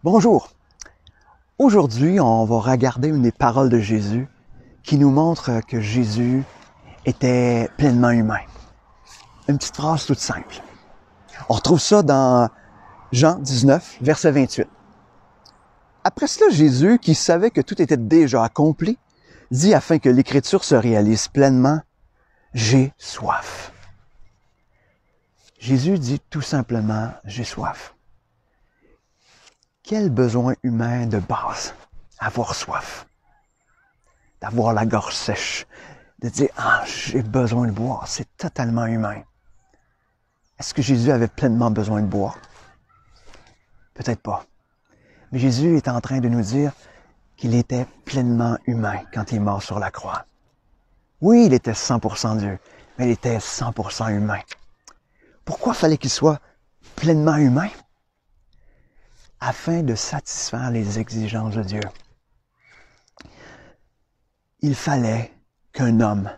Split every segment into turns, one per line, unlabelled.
Bonjour. Aujourd'hui, on va regarder une des paroles de Jésus qui nous montre que Jésus était pleinement humain. Une petite phrase toute simple. On retrouve ça dans Jean 19, verset 28. Après cela, Jésus, qui savait que tout était déjà accompli, dit afin que l'Écriture se réalise pleinement, « J'ai soif ». Jésus dit tout simplement, « J'ai soif ». Quel besoin humain de base? Avoir soif. D'avoir la gorge sèche. De dire, « Ah, j'ai besoin de boire ». C'est totalement humain. Est-ce que Jésus avait pleinement besoin de boire? Peut-être pas. Mais Jésus est en train de nous dire qu'il était pleinement humain quand il est mort sur la croix. Oui, il était 100% Dieu, mais il était 100% humain. Pourquoi fallait qu'il soit pleinement humain? Afin de satisfaire les exigences de Dieu. Il fallait qu'un homme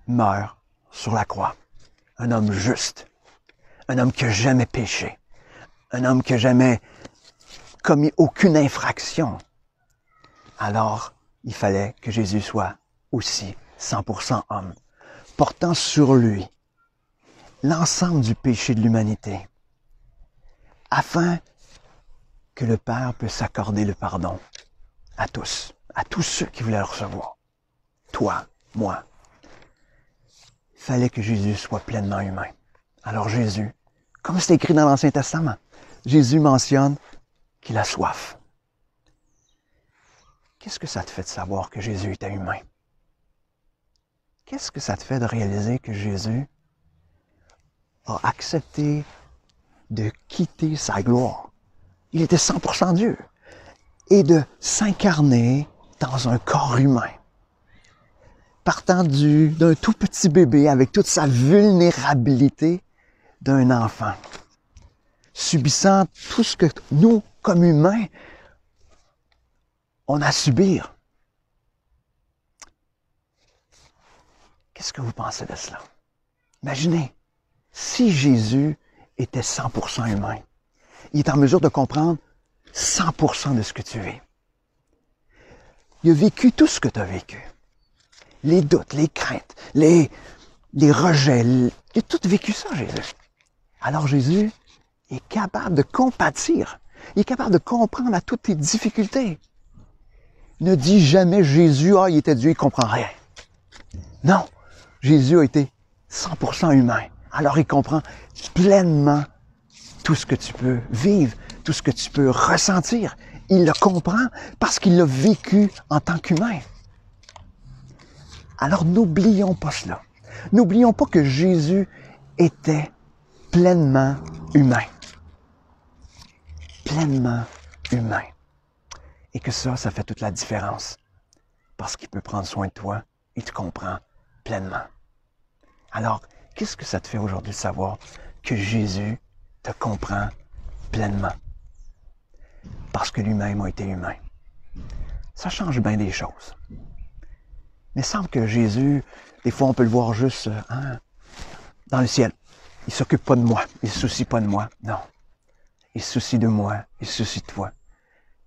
meure sur la croix. Un homme juste. Un homme qui n'a jamais péché. Un homme qui n'a jamais commis aucune infraction. Alors, il fallait que Jésus soit aussi 100% homme, portant sur lui l'ensemble du péché de l'humanité, afin que le Père puisse accorder le pardon à tous ceux qui voulaient le recevoir. Toi, moi. Il fallait que Jésus soit pleinement humain. Alors Jésus, comme c'est écrit dans l'Ancien Testament, Jésus mentionne qu'il a soif. Qu'est-ce que ça te fait de savoir que Jésus était humain? Qu'est-ce que ça te fait de réaliser que Jésus a accepté de quitter sa gloire? Il était 100% Dieu. Et de s'incarner dans un corps humain. Partant d'un tout petit bébé avec toute sa vulnérabilité d'un enfant. Subissant tout ce que nous, comme humains, on a à subir. Qu'est-ce que vous pensez de cela? Imaginez, si Jésus était 100% humain, il est en mesure de comprendre 100% de ce que tu vis. Il a vécu tout ce que tu as vécu. Les doutes, les craintes, les rejets. Il a tout vécu ça, Jésus. Alors Jésus est capable de compatir. Il est capable de comprendre à toutes tes difficultés. Ne dis jamais Jésus, il était Dieu, il ne comprend rien. Non, Jésus a été 100% humain. Alors il comprend pleinement tout ce que tu peux vivre, tout ce que tu peux ressentir. Il le comprend parce qu'il l'a vécu en tant qu'humain. Alors n'oublions pas cela. N'oublions pas que Jésus était pleinement humain. Pleinement humain. Et que ça fait toute la différence. Parce qu'il peut prendre soin de toi et te comprend pleinement. Alors, qu'est-ce que ça te fait aujourd'hui de savoir que Jésus te comprend pleinement? Parce que lui-même a été humain. Ça change bien des choses. Mais il semble que Jésus, des fois on peut le voir juste dans le ciel. Il ne s'occupe pas de moi, il ne se soucie pas de moi. Non, il se soucie de moi, il se soucie de toi.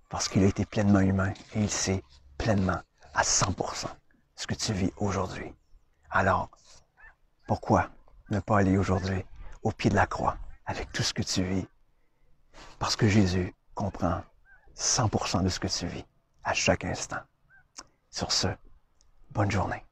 Parce qu'il a été pleinement humain et il sait pleinement, à 100%, ce que tu vis aujourd'hui. Alors, pourquoi ne pas aller aujourd'hui au pied de la croix avec tout ce que tu vis? Parce que Jésus comprend 100% de ce que tu vis à chaque instant. Sur ce, bonne journée.